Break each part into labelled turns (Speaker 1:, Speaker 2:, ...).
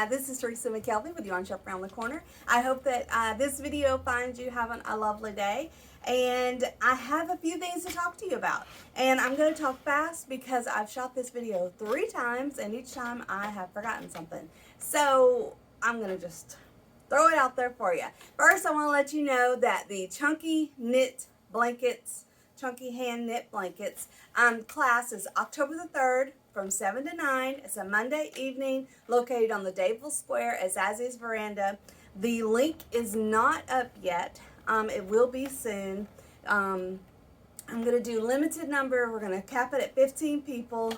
Speaker 1: This is Teresa McKelvey with Yarn Shop Around the Corner. I hope that this video finds you having a lovely day. And I have a few things to talk to you about. And I'm going to talk fast because I've shot this video 3 times and each time I have forgotten something. So I'm going to just throw it out there for you. First, I want to let you know that the Chunky Knit Blankets, Chunky Hand Knit Blankets class is October the 3rd from 7 to 9. It's a Monday evening located on the Dadeville Square at Zazzy's Veranda. The link is not up yet. It will be soon. I'm going to do limited number. We're going to cap it at 15 people.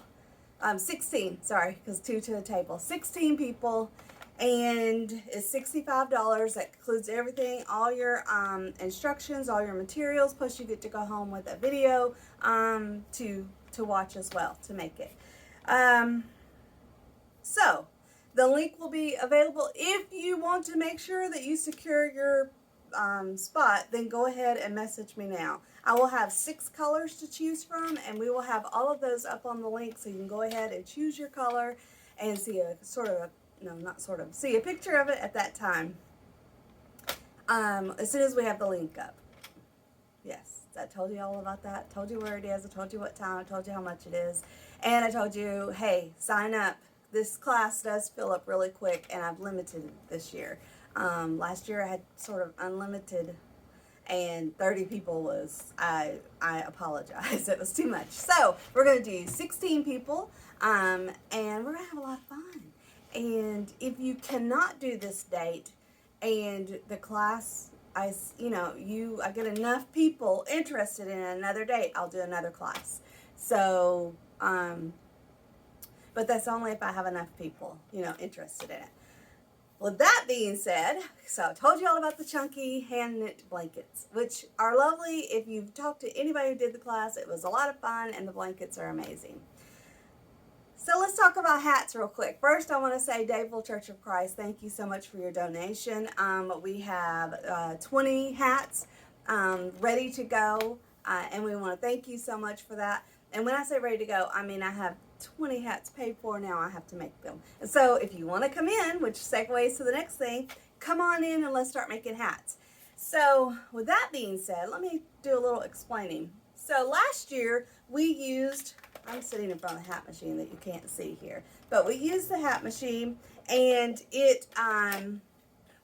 Speaker 1: 16, sorry, because 2 to a table. 16 people. And it's $65. That includes everything, all your instructions, all your materials, plus you get to go home with a video to watch as well to make it. So the link will be available. If you want to make sure that you secure your spot, then go ahead and message me now. I will have 6 colors to choose from, and we will have all of those up on the link, so you can go ahead and choose your color and see a see a picture of it at that time. As soon as we have the link up. Yes, I told you all about that. I told you where it is. I told you what time. I told you how much it is. And I told you, hey, sign up. This class does fill up really quick, and I've limited it this year. Last year I had sort of unlimited, and 30 people was, I apologize. It was too much. So we're going to do 16 people, and we're going to have a lot of fun. And if you cannot do this date and the class, I get enough people interested in another date, I'll do another class. So, but that's only if I have enough people, interested in it. Well, that being said, so I told you all about the Chunky Hand Knit Blankets, which are lovely. If you've talked to anybody who did the class, it was a lot of fun, and the blankets are amazing. So let's talk about hats real quick. First, I want to say Dadeville Church of Christ, thank you so much for your donation. We have 20 hats ready to go, and we want to thank you so much for that. And when I say ready to go, I mean I have 20 hats paid for. Now I have to make them. And so if you want to come in, which segues to the next thing, come on in and let's start making hats. So with that being said, let me do a little explaining. So last year we used, I'm sitting in front of the hat machine that you can't see here, but we used the hat machine and it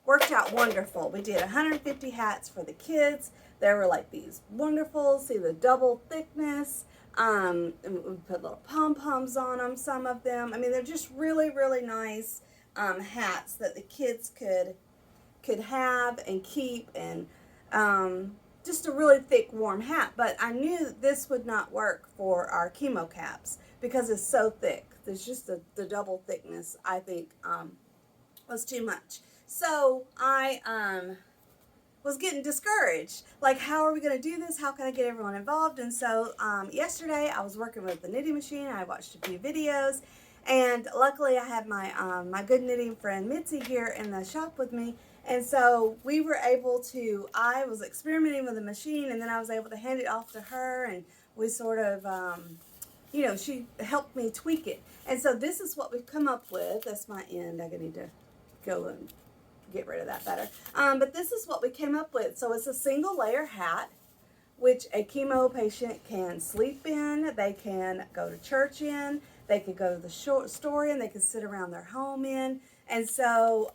Speaker 1: worked out wonderful. We did 150 hats for the kids. They were like these wonderful, see the double thickness. And we put little pom-poms on them, some of them. I mean, they're just really, really nice hats that the kids could have and keep, and just a really thick, warm hat. But I knew this would not work for our chemo caps because it's so thick. There's just the double thickness, I think, was too much. So I was getting discouraged. Like, how are we going to do this? How can I get everyone involved? And so yesterday I was working with the knitting machine. I watched a few videos, and luckily I had my my good knitting friend Mitzi here in the shop with me. And so we were able to, I was experimenting with the machine, and then I was able to hand it off to her, and we sort of, she helped me tweak it. And so this is what we've come up with. That's my end. I need to go and get rid of that better. But this is what we came up with. So it's a single layer hat, which a chemo patient can sleep in, they can go to church in, they could go to the store in, they could sit around their home in. And so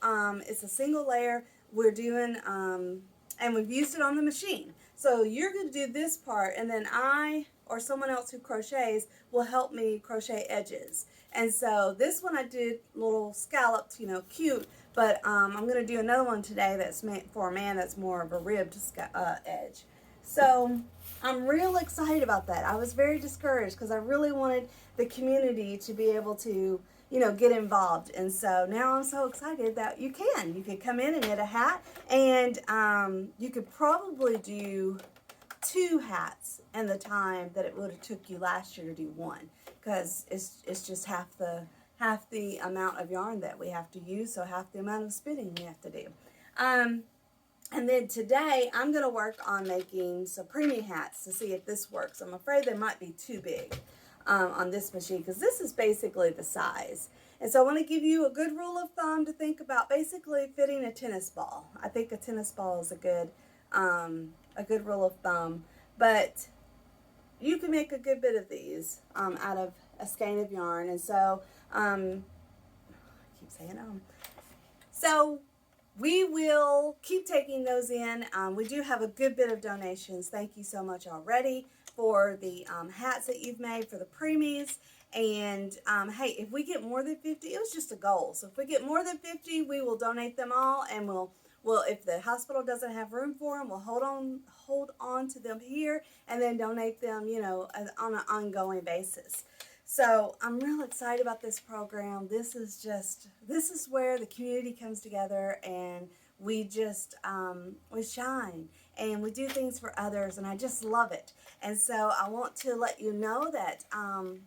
Speaker 1: it's a single layer. We're doing, and we've used it on the machine. So you're going to do this part, and then I or someone else who crochets will help me crochet edges. And so this one I did little scalloped, cute, but I'm going to do another one today that's meant for a man that's more of a ribbed edge. So I'm real excited about that. I was very discouraged because I really wanted the community to be able to, get involved. And so now I'm so excited that you can. You could come in and knit a hat, and you could probably do 2 hats in the time that it would have took you last year to do 1, because it's just half the amount of yarn that we have to use, so half the amount of spinning we have to do. And then today I'm going to work on making some preemie hats to see if this works. I'm afraid they might be too big on this machine, because this is basically the size. And so I want to give you a good rule of thumb to think about, basically fitting a tennis ball. I think a tennis ball is a good rule of thumb. But you can make a good bit of these out of a skein of yarn. And so, I keep saying So we will keep taking those in. We do have a good bit of donations. Thank you so much already for the hats that you've made for the preemies. And hey, if we get more than 50, it was just a goal. So if we get more than 50, we will donate them all, and we'll if the hospital doesn't have room for them, we'll hold on to them here, and then donate them, on an ongoing basis. So I'm real excited about this program. This is where the community comes together, and we just we shine and we do things for others, and I just love it. And so I want to let you know that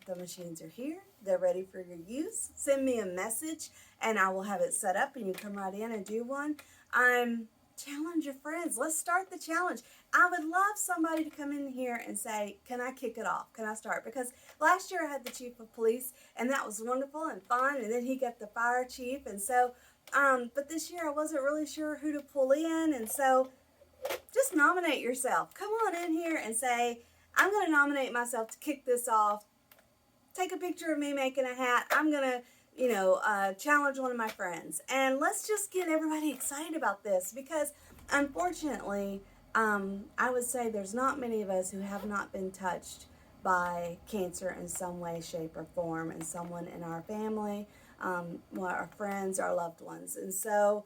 Speaker 1: the machines are here. They're ready for your use. Send me a message and I will have it set up, and you come right in and do one. Challenge your friends. Let's start the challenge. I would love somebody to come in here and say, can I kick it off? Can I start? Because last year I had the chief of police, and that was wonderful and fun, and then he got the fire chief, and so but this year I wasn't really sure who to pull in, and so just nominate yourself. Come on in here and say, I'm going to nominate myself to kick this off. Take a picture of me making a hat. I'm going to challenge one of my friends. And let's just get everybody excited about this, because unfortunately, I would say there's not many of us who have not been touched by cancer in some way, shape, or form, and someone in our family, our friends, our loved ones. And so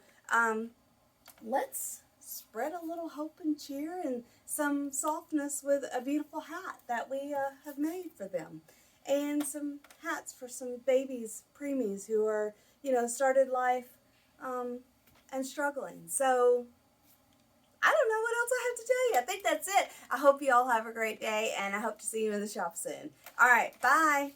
Speaker 1: let's spread a little hope and cheer and some softness with a beautiful hat that we have made for them. And some hats for some babies, preemies who are, started life and struggling. So I don't know what else I have to tell you. I think that's it. I hope you all have a great day, and I hope to see you in the shop soon. All right, bye.